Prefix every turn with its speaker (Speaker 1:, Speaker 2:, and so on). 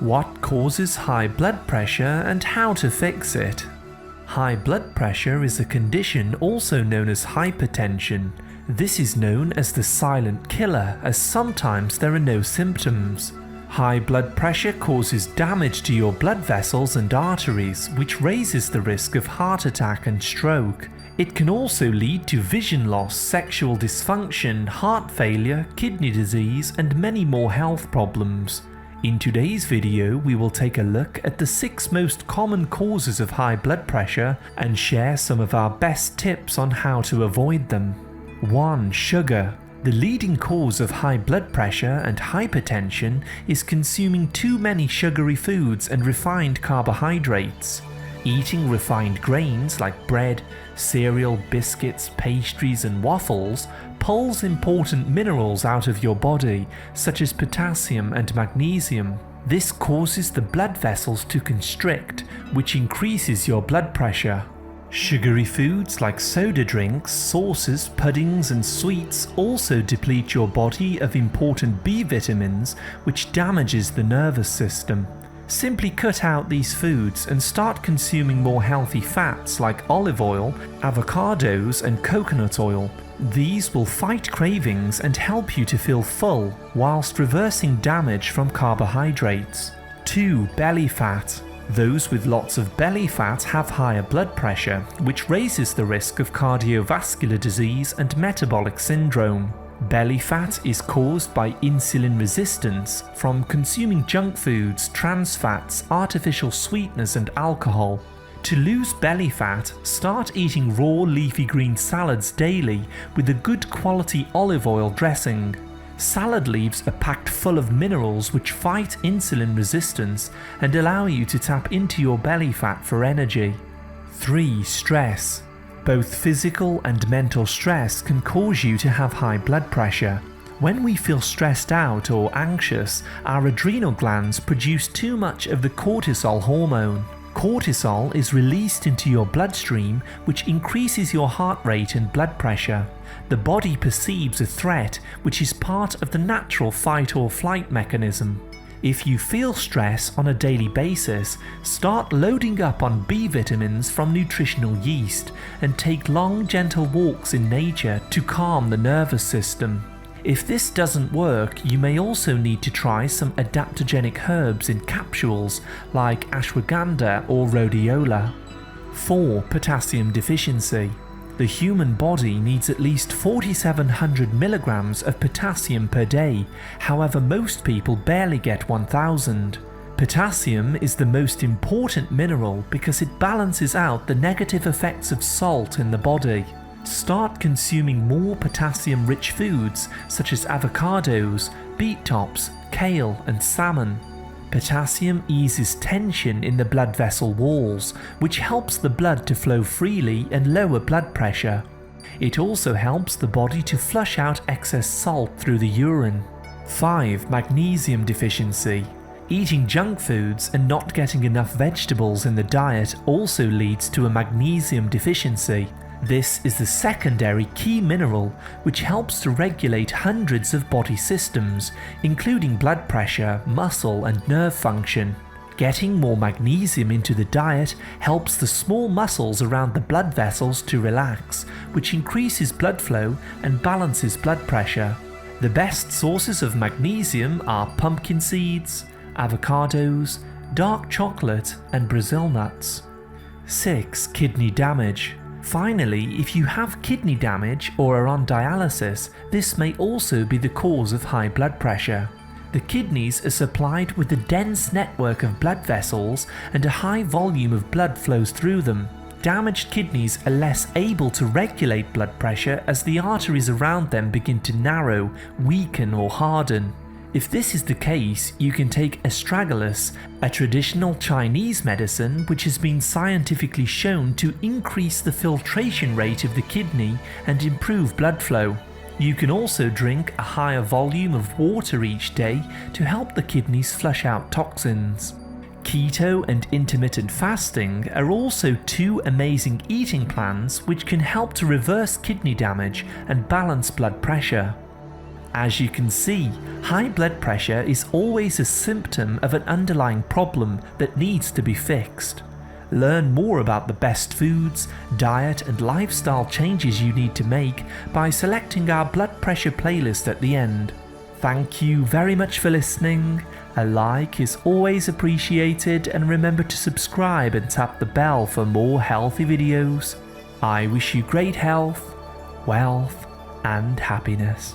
Speaker 1: What causes high blood pressure and how to fix it? High blood pressure is a condition also known as hypertension. This is known as the silent killer, as sometimes there are no symptoms. High blood pressure causes damage to your blood vessels and arteries, which raises the risk of heart attack and stroke. It can also lead to vision loss, sexual dysfunction, heart failure, kidney disease, and many more health problems. In today's video, we will take a look at the 6 most common causes of high blood pressure and share some of our best tips on how to avoid them. 1. Sugar. The leading cause of high blood pressure and hypertension is consuming too many sugary foods and refined carbohydrates. Eating refined grains like bread, cereal, biscuits, pastries, and waffles pulls important minerals out of your body, such as potassium and magnesium. This causes the blood vessels to constrict, which increases your blood pressure. Sugary foods like soda drinks, sauces, puddings, and sweets also deplete your body of important B vitamins, which damages the nervous system. Simply cut out these foods and start consuming more healthy fats like olive oil, avocados, and coconut oil. These will fight cravings and help you to feel full, whilst reversing damage from carbohydrates. 2. Belly fat. Those with lots of belly fat have higher blood pressure, which raises the risk of cardiovascular disease and metabolic syndrome. Belly fat is caused by insulin resistance from consuming junk foods, trans fats, artificial sweeteners, and alcohol. To lose belly fat, start eating raw leafy green salads daily with a good quality olive oil dressing. Salad leaves are packed full of minerals which fight insulin resistance and allow you to tap into your belly fat for energy. 3. Stress. Both physical and mental stress can cause you to have high blood pressure. When we feel stressed out or anxious, our adrenal glands produce too much of the cortisol hormone. Cortisol is released into your bloodstream, which increases your heart rate and blood pressure. The body perceives a threat, which is part of the natural fight or flight mechanism. If you feel stress on a daily basis, start loading up on B vitamins from nutritional yeast and take long, gentle walks in nature to calm the nervous system. If this doesn't work, you may also need to try some adaptogenic herbs in capsules like ashwagandha or rhodiola. 4. Potassium deficiency. The human body needs at least 4,700 milligrams of potassium per day, however most people barely get 1,000. Potassium is the most important mineral because it balances out the negative effects of salt in the body. Start consuming more potassium-rich foods such as avocados, beet tops, kale, and salmon. Potassium eases tension in the blood vessel walls, which helps the blood to flow freely and lower blood pressure. It also helps the body to flush out excess salt through the urine. 5. Magnesium deficiency. Eating junk foods and not getting enough vegetables in the diet also leads to a magnesium deficiency. This is the secondary key mineral which helps to regulate hundreds of body systems, including blood pressure, muscle, and nerve function. Getting more magnesium into the diet helps the small muscles around the blood vessels to relax, which increases blood flow and balances blood pressure. The best sources of magnesium are pumpkin seeds, avocados, dark chocolate, and Brazil nuts. 6. Kidney damage. Finally, if you have kidney damage or are on dialysis, this may also be the cause of high blood pressure. The kidneys are supplied with a dense network of blood vessels and a high volume of blood flows through them. Damaged kidneys are less able to regulate blood pressure as the arteries around them begin to narrow, weaken, or harden. If this is the case, you can take astragalus, a traditional Chinese medicine which has been scientifically shown to increase the filtration rate of the kidney and improve blood flow. You can also drink a higher volume of water each day to help the kidneys flush out toxins. Keto and intermittent fasting are also 2 amazing eating plans which can help to reverse kidney damage and balance blood pressure. As you can see, high blood pressure is always a symptom of an underlying problem that needs to be fixed. Learn more about the best foods, diet and lifestyle changes you need to make by selecting our blood pressure playlist at the end. Thank you very much for listening. A like is always appreciated, and remember to subscribe and tap the bell for more healthy videos. I wish you great health, wealth and happiness.